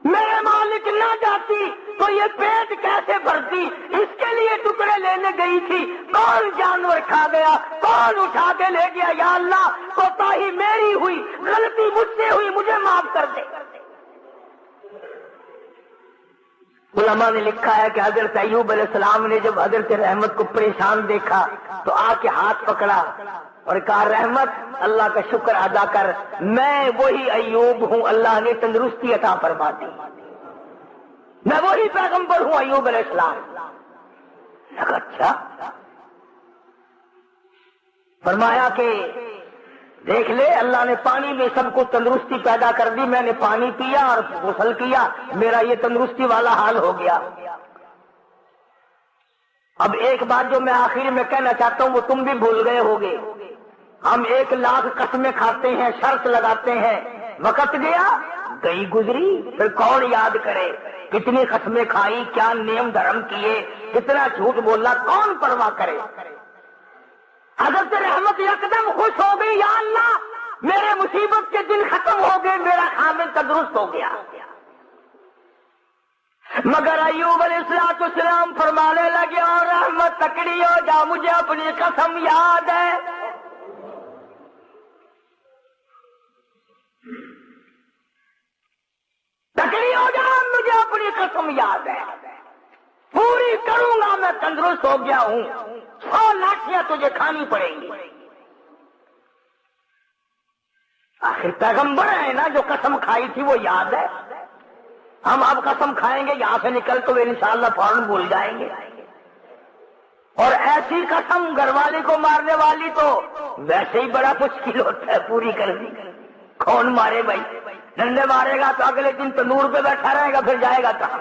میرے مالک نہ جاتی تو یہ پیٹ کیسے بھرتی، اس کے لیے ٹکڑے لینے گئی تھی، کون جانور کھا گیا، کون اٹھا کے لے گیا، یا اللہ کوتاہی میری ہوئی، غلطی مجھ سے ہوئی، مجھے معاف کر دے۔ علماء نے لکھا ہے کہ حضرت ایوب علیہ السلام نے جب حضرت رحمت کو پریشان دیکھا تو آ کے ہاتھ پکڑا اور کہا رحمت اللہ کا شکر ادا کر، میں وہی ایوب ہوں، اللہ نے تندرستی عطا فرما دی، میں وہی پیغمبر ہوں ایوب علیہ السلام۔ اچھا، فرمایا کہ دیکھ لے اللہ نے پانی میں سب کو تندرستی پیدا کر دی، میں نے پانی پیا اور غسل کیا، میرا یہ تندرستی والا حال ہو گیا۔ اب ایک بات جو میں آخر میں کہنا چاہتا ہوں وہ تم بھی بھول گئے ہوگے، ہم 1,00,000 قسمیں کھاتے ہیں، شرط لگاتے ہیں، وقت گیا گئی گزری، پھر کون یاد کرے کتنی قسمیں کھائی، کیا نیم دھرم کیے، کتنا جھوٹ بولا، کون پرواہ کرے۔ حضرت رحمت یکدم خوش ہو گئی، یا اللہ میرے مصیبت کے دن ختم ہو گئے، میرا خامد تندرست ہو گیا۔ مگر ایوب علیہ السلام فرمانے لگے اور رحمت تکڑی ہو جا، مجھے اپنی قسم یاد ہے، تکڑی ہو جا، مجھے اپنی قسم یاد ہے، پوری کروں گا، میں تندرست ہو گیا ہوں، 100 لاٹھیاں تجھے کھانی پڑیں گی۔ آخر پیغمبر ہے نا، جو قسم کھائی تھی وہ یاد ہے، ہم اب قسم کھائیں گے یہاں سے نکل تو انشاءاللہ فوراً بھول جائیں گے، اور ایسی قسم گھر والے کو مارنے والی تو ویسے ہی بڑا مشکل ہوتا ہے پوری کرنی، کون مارے بھائی، ڈنڈے مارے گا تو اگلے دن تندور پہ بیٹھا رہے گا، پھر جائے گا کہاں۔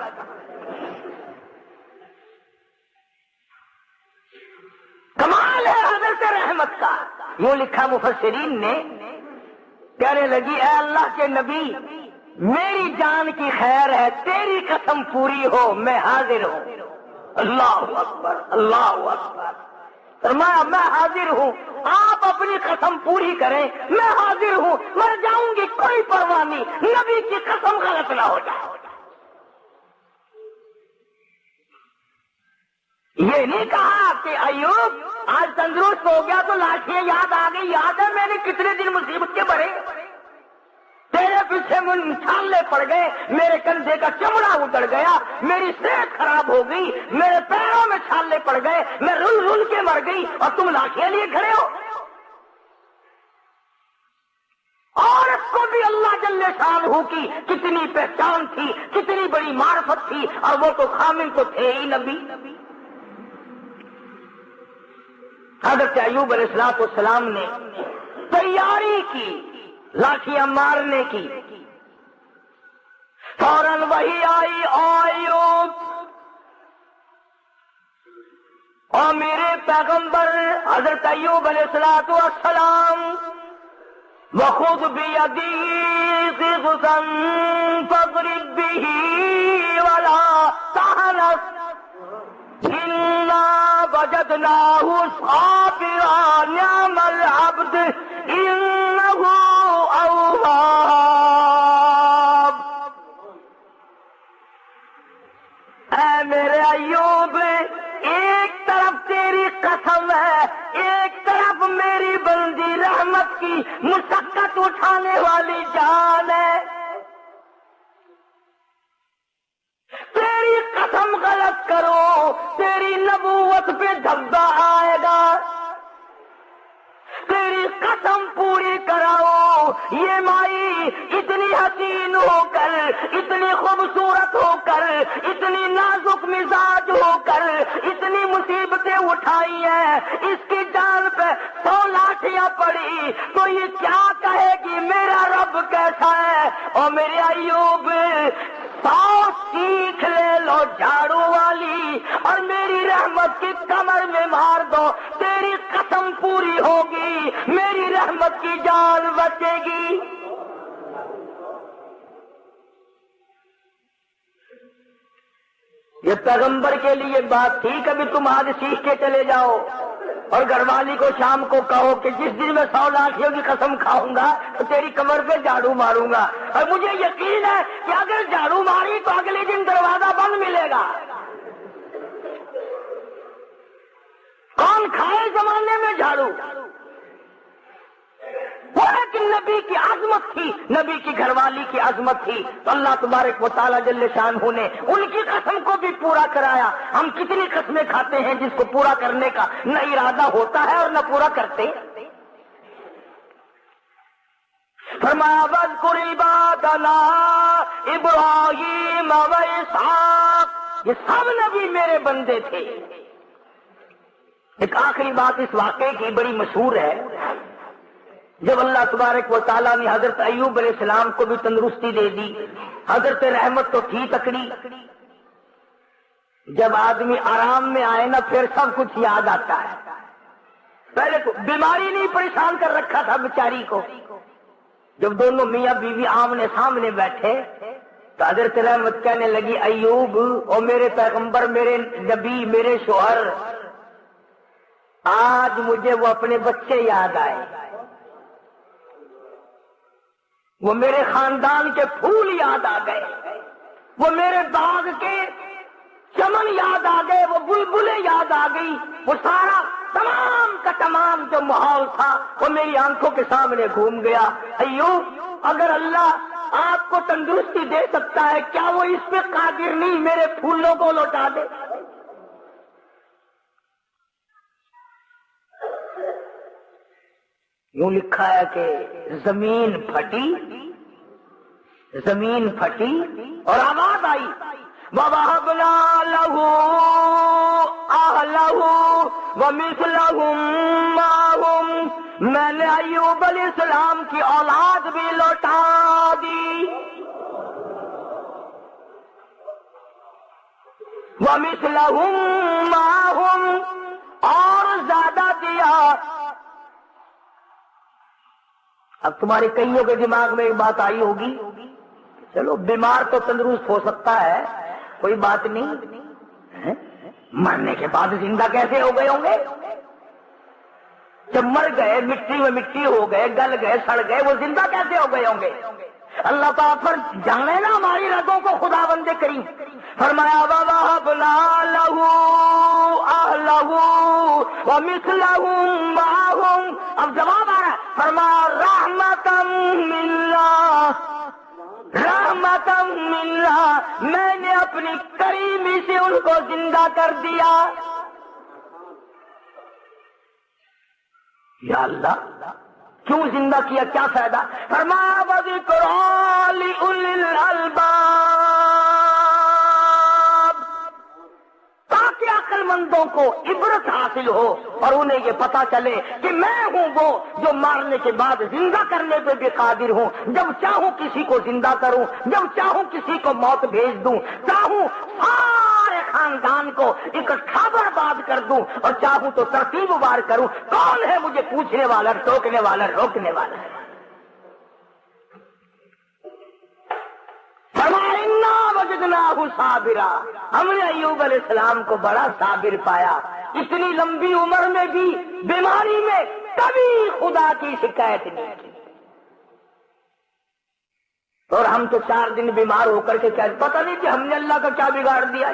کمال ہے حضرت رحمت کا، یوں لکھا مفسرین نے، کہنے لگی اے اللہ کے نبی میری جان کی خیر ہے، تیری قسم پوری ہو، میں حاضر ہوں۔ اللہ اکبر، اللہ اکبر۔ فرمایا میں حاضر ہوں، آپ اپنی قسم پوری کریں، میں حاضر ہوں، مر جاؤں گی کوئی پرواہ نہیں، نبی کی قسم غلط نہ ہو جائے۔ یہ نہیں کہا کہ ایوب آج تندرست ہو گیا تو لاٹھیاں یاد آ گئی، یاد ہے میں نے کتنے دن مصیبت کے بڑے، تیرے پیچھے من چھالے پڑ گئے، میرے کندھے کا چمڑا اجڑ گیا، میری صحت خراب ہو گئی، میرے پیروں میں چھالے پڑ گئے، میں رل رل کے مر گئی اور تم لاٹھیاں لیے کھڑے ہو۔ اور اس کو بھی اللہ جل شانہ کی کتنی پہچان تھی، کتنی بڑی معرفت تھی، اور وہ تو خامن تو تھے ہی نبی۔ حضرت ایوب علیہ السلام نے تیاری کی لاٹھیاں مارنے کی، فوراً وہی آئی، ایوب اور میرے پیغمبر حضرت ایوب علیہ السلام وخذ بیدی ضغثا فاضرب به ولا تحنث انا وجدناه صابرا نعم العبد انه اواب۔ اے میرے ایوب، ایک طرف تیری قسم ہے، ایک طرف میری بندی رحمت کی مشقت اٹھانے والی جان ہے، تیری قسم غلط کرو تیری نبوت پہ دھبا آئے گا، تیری قسم پوری کراؤ، یہ مائی اتنی حسین ہو کر، اتنی خوبصورت ہو کر، اتنی نازک مزاج ہو کر، اتنی مصیبتیں اٹھائی ہیں، اس کی جان پہ 100 لاٹھیاں پڑی تو یہ کیا کہے گی میرا رب کیسا ہے؟ اور میرے ایوب 100 سیکھ لے لو جھاڑو والی اور میری رحمت کی کمر میں مار دو، تیری قسم پوری ہوگی، میری رحمت کی جان بچے گی۔ یہ پیغمبر کے لیے بات تھی، کبھی تم آج سیکھ کے چلے جاؤ اور گھر والی کو شام کو کہو کہ جس دن میں 100 لاٹھیوں کی قسم کھاؤں گا تو تیری کمر پہ جھاڑو ماروں گا، اور مجھے یقین ہے کہ اگر جھاڑو ماری تو اگلے دن دروازہ بند ملے گا۔ کون کھائے زمانے میں جھاڑو؟ وہ ایک نبی کی عظمت تھی، نبی کی گھر والی کی عظمت تھی، تو اللہ تبارک و تعالیٰ جل شانہ نے ان کی قسم کو بھی پورا کرایا۔ ہم کتنی قسمیں کھاتے ہیں جس کو پورا کرنے کا نہ ارادہ ہوتا ہے اور نہ پورا کرتے۔ فرمایا واذکر عبادنا ابراہیم و اسحاق، یہ سب نبی میرے بندے تھے۔ ایک آخری بات اس واقعے کی بڑی مشہور ہے، جب اللہ تبارک و تعالیٰ نے حضرت ایوب علیہ السلام کو بھی تندرستی دے دی، حضرت رحمت تو تھی تکڑی، جب آدمی آرام میں آئے نا پھر سب کچھ یاد آتا ہے۔ پہلے تو بیماری نہیں پریشان کر رکھا تھا بیچاری کو، جب دونوں میاں بیوی آمنے سامنے بیٹھے تو حضرت رحمت کہنے لگی ایوب اور میرے پیغمبر، میرے نبی، میرے شوہر، آج مجھے وہ اپنے بچے یاد آئے، وہ میرے خاندان کے پھول یاد آ گئے، وہ میرے باغ کے چمن یاد آ گئے، وہ بلبلیں یاد آ گئی، وہ سارا تمام کا تمام جو ماحول تھا وہ میری آنکھوں کے سامنے گھوم گیا۔ ایوب، اگر اللہ آپ کو تندرستی دے سکتا ہے کیا وہ اس پہ قادر نہیں میرے پھولوں کو لوٹا دے؟ یوں لکھا ہے کہ زمین پھٹی اور آواز آئی وَوَهَبْنَا لَهُ أَهْلَهُ وَمِثْلَهُمْ مَعَهُمْ، میں نے ایوب علیہ السلام کی اولاد بھی لوٹا دی، وَمِثْلَهُمْ مَعَهُمْ، اور زیادہ دیا۔ اب تمہارے کئیوں کے دماغ میں ایک بات آئی ہوگی، چلو بیمار تو تندرست ہو سکتا ہے، کوئی بات نہیں، مرنے کے بعد زندہ کیسے ہو گئے ہوں گے؟ جب مر گئے مٹی میں مٹی ہو گئے، گل گئے، سڑ گئے، وہ زندہ کیسے ہو گئے ہوں گے؟ اللہ پاک پر جانے نا ہماری رگوں کو خدا بندے کریم فرمایا وَوَهَبْنَا لَهُ أَهْلَهُ وَمِثْلَهُمْ مَعَهُمْ۔ اب جواب آ رہا ہے، فرمایا رحمتم مِّنَّا، رحمتم مِّنَّا، میں نے اپنی کریمی سے ان کو زندہ کر دیا۔ یا اللہ کیوں زندہ کیا، کیا فائدہ؟ فرمایا وَذِكْرَىٰ لِأُولِي الْأَلْبَابِ، تاکہ عقل مندوں کو عبرت حاصل ہو اور انہیں یہ پتا چلے کہ میں ہوں وہ جو مارنے کے بعد زندہ کرنے پہ بھی قادر ہوں، جب چاہوں کسی کو زندہ کروں، جب چاہوں کسی کو موت بھیج دوں، چاہوں سارے خاندان کو اکٹھا برباد کر دوں اور چاہوں تو ترتیب وار کروں۔ کون ہے مجھے پوچھنے والا، ٹوکنے والا، روکنے والا؟ فرمایا وجدناہ صابرا، ہم نے ایوب علیہ السلام کو بڑا صابر پایا، اتنی لمبی عمر میں بھی بیماری میں کبھی خدا کی شکایت نہیں کی۔ اور ہم تو 4 دن بیمار ہو کر کے کیا پتہ نہیں کہ ہم نے اللہ کا کیا بگاڑ دیا،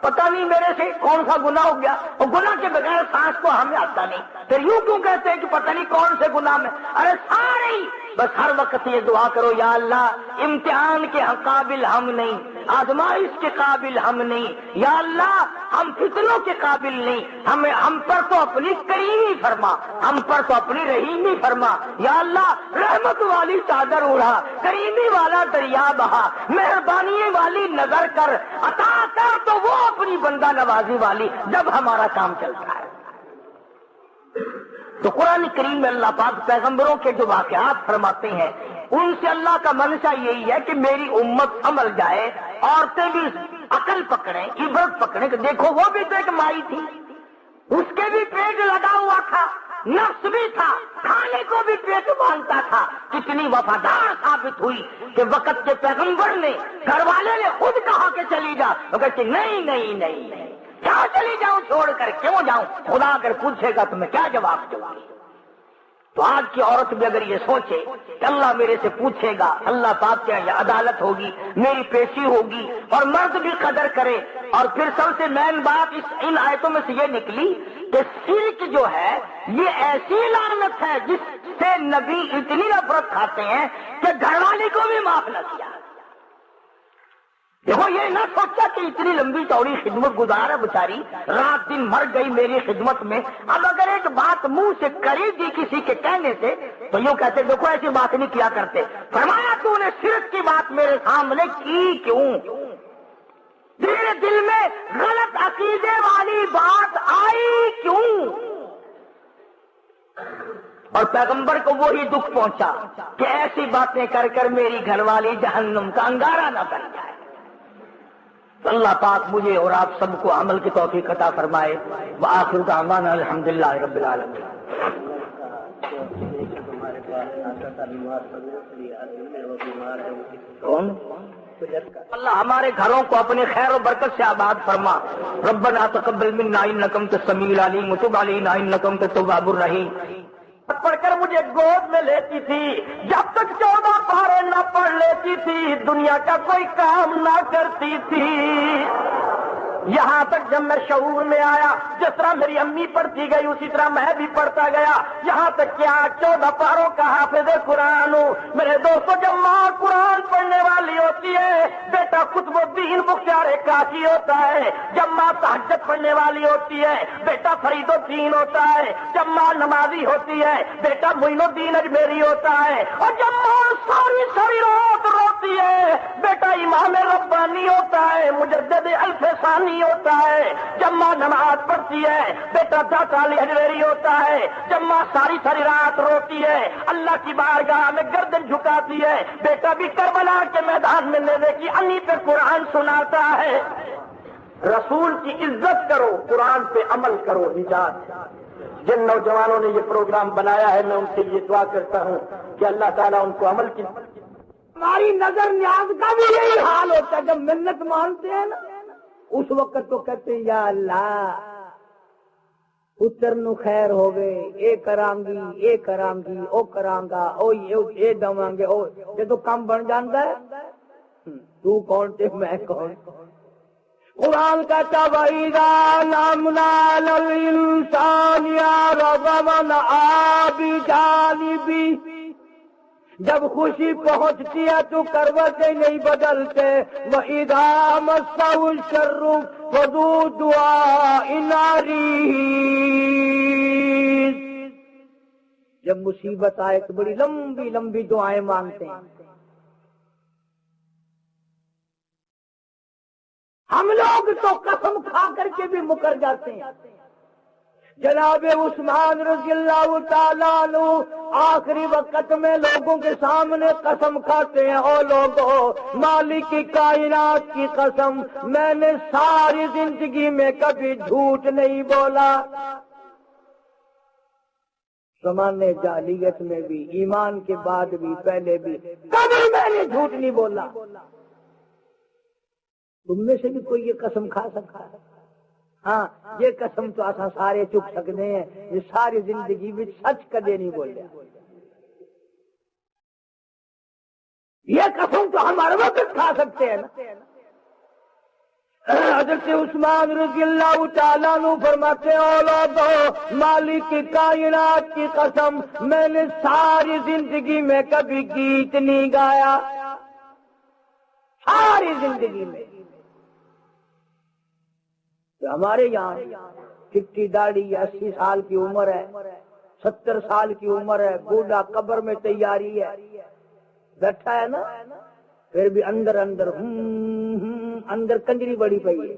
پتہ نہیں میرے سے کون سا گناہ ہو گیا، اور گناہ کے بغیر سانس کو ہمیں آتا نہیں، پھر یوں کیوں کہتے ہیں کہ پتہ نہیں کون سے گناہ میں؟ ارے سارے ہی بس ہر وقت یہ دعا کرو، یا اللہ امتحان کے قابل ہم نہیں، آزمائش کے قابل ہم نہیں، یا اللہ ہم فتنوں کے قابل نہیں، ہم پر تو اپنی کریمی فرما، ہم پر تو اپنی رحیمی فرما، یا اللہ رحمت والی چادر اڑا، کریمی والا دریا بہا، مہربانی والی نظر کر، عطا کر تو وہ اپنی بندہ نوازی والی جب ہمارا کام چلتا ہے۔ تو قرآن کریم میں اللہ پاک پیغمبروں کے جو واقعات فرماتے ہیں ان سے اللہ کا منشا یہی ہے کہ میری امت سنبھل جائے، عورتیں بھی عقل پکڑیں، عبرت پکڑیں کہ دیکھو وہ بھی تو ایک مائی تھی، اس کے بھی پیٹ لگا ہوا تھا، نفس بھی تھا، کھانے کو بھی پیٹ مانگتا تھا، کتنی وفادار ثابت ہوئی کہ وقت کے پیغمبر نے، گھر والے نے خود کہا کہ چلی جا، وہ کہتے نہیں نہیں نہیں نہیں، کیا چلی جاؤں چھوڑ کر، کیوں جاؤں؟ خدا اگر پوچھے گا تو میں کیا جواب دوں گی؟ تو آج کی عورت بھی اگر یہ سوچے کہ اللہ میرے سے پوچھے گا، اللہ پاک کے یہ عدالت ہوگی، میری پیشی ہوگی، اور مرد بھی قدر کرے۔ اور پھر سب سے مین بات ان آیتوں میں سے یہ نکلی کہ شرک جو ہے یہ ایسی لعنت ہے جس سے نبی اتنی نفرت کھاتے ہیں کہ گھر والی کو بھی معاف نہ کیا۔ دیکھو یہ نہ سوچا کہ اتنی لمبی چوڑی خدمت گزار ہے بیچاری، رات دن مر گئی میری خدمت میں، اب اگر ایک بات منہ سے کری دی کسی کے کہنے سے تو یوں کہتے دیکھو ایسی بات نہیں کیا کرتے۔ فرمایا تو نے شرک کی بات میرے سامنے کی کیوں؟ تیرے دل میں غلط عقیدے والی بات آئی کیوں؟ اور پیغمبر کو وہی دکھ پہنچا کہ ایسی باتیں کر کر میری گھر والی جہنم کا انگارہ نہ بن جائے۔ اللہ پاک مجھے اور آپ سب کو عمل کی توفیق عطا فرمائے۔ وآخر دعوانا الحمدللہ رب العالمین۔ اللہ ہمارے گھروں کو اپنے خیر و برکت سے آباد فرما۔ ربنا تقبل منا انک انت السمیع العلیم وتب علینا انک انت التواب الرحیم۔ پڑھ کر مجھے گود میں لیتی تھی، جب تک 14 پارے نہ پڑھ لیتی تھی دنیا کا کوئی کام نہ کرتی تھی۔ یہاں تک جب میں شعور میں آیا، جس طرح میری امی پڑھتی گئی اسی طرح میں بھی پڑھتا گیا، یہاں تک کہ 14 پاروں کا حافظ قرآن ہوں۔ میرے دوستو جب ماں قرآن پڑھنے والی ہوتی ہے بیٹا قطب الدین بختیار کاشی ہوتا ہے، جب ماں تہجد پڑھنے والی ہوتی ہے بیٹا فرید الدین ہوتا ہے، جب ماں نمازی ہوتی ہے بیٹا معین الدین اجمیری ہوتا ہے، اور جب ماں ساری ساری رات روتی ہے بیٹا امام ربانی ہوتا ہے، مجدد الفسانی ہوتا ہے، جب ماں نماز پڑھتی ہے بیٹا داتا علی اجمیری ہوتا ہے، جب ماں ساری ساری رات روتی ہے اللہ کی بارگاہ میں گردن جھکاتی ہے بیٹا بھی کربلا کے میدان میں نیزے کی انی پہ قرآن سناتا ہے۔ رسول کی عزت کرو، قرآن پہ عمل کرو، نجات۔ جن نوجوانوں نے یہ پروگرام بنایا ہے میں ان سے یہ دعا کرتا ہوں کہ اللہ تعالیٰ ان کو عمل کی۔ ہماری نظر نیاز کا بھی یہی حال ہوتا ہے، جب منت مانتے ہیں نا اس وقت تو کہتے ہیں یا اللہ پتر نو خیر ہوگے اے کرانگی اے کرانگی او کرانگا او یہ دواں گے او جدو کام بن جاندا ہے تو کون تے میں کون. قرآن کہتا وَإِذَا نَمْنَا لِلْإِنسَانِ أَعْرَضَ وَنَأَىٰ بِجَانِبِهِ. جب خوشی پہنچتی ہے تو کروٹیں نہیں بدلتے. وَإِذَا مَسَّهُ الشَّرُّ فَذُو دُعَاءٍ عَرِيضٍ. جب مصیبت آئے تو بڑی لمبی لمبی دعائیں مانگتے ہیں. ہم لوگ تو قسم کھا کر کے بھی مکر جاتے ہیں. جناب عثمان رضی اللہ تعالیٰ عنہ آخری وقت میں لوگوں کے سامنے قسم کھاتے ہیں، او لوگوں مالک کی کائنات کی قسم میں نے ساری زندگی میں کبھی جھوٹ نہیں بولا. زمانے جاہلیت میں بھی، ایمان کے بعد بھی، پہلے بھی کبھی میں نے جھوٹ نہیں بولا. تم میں سے بھی کوئی یہ قسم کھا سکتا ہے؟ ہاں یہ قسم تو آسان سارے چک سکتے ہیں، یہ ساری زندگی میں سچ کدے نہیں بولے. یہ قسم تو ہم ہر وقت کھا سکتے ہیں نا. حضرت عثمان رضی اللہ تعالیٰ عنہ فرماتے ہیں، او لوگوں مالک کی کائنات کی قسم میں نے ساری زندگی میں کبھی گیت نہیں گایا، ساری زندگی میں. ہمارے یہاں چٹی داڑھی 80 سال کی عمر ہے، 70 سال کی عمر ہے، بوڑھا قبر میں تیاری ہے، بیٹھا ہے نا، پھر بھی اندر اندر اندر کنجری بڑی پئی ہے.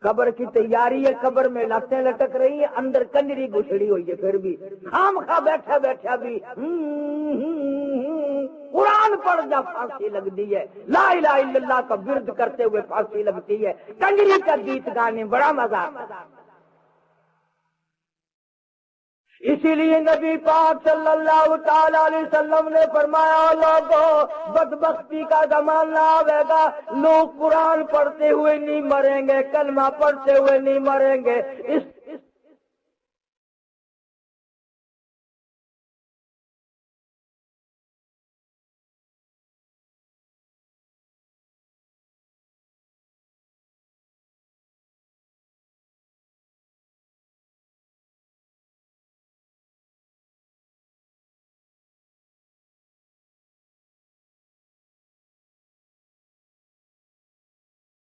قبر کی تیاری ہے، قبر میں لاتیں لٹک رہی ہیں، اندر کنجری گھسڑی ہوئی ہے، پھر بھی خام خواہ بیٹھا بیٹھا بھی قرآن پڑھ جا پھانسی لگتی ہے، لا الہ الا اللہ کا ورد کرتے ہوئے پھانسی لگتی ہے، کنجری کا گیت گانے بڑا مزہ آتا ہے. اسی لیے نبی پاک صلی اللہ تعالی علیہ وسلم نے فرمایا، لوگوں بدبختی کا زمانہ آئے گا، لوگ قرآن پڑھتے ہوئے نہیں مریں گے، کلمہ پڑھتے ہوئے نہیں مریں گے. اس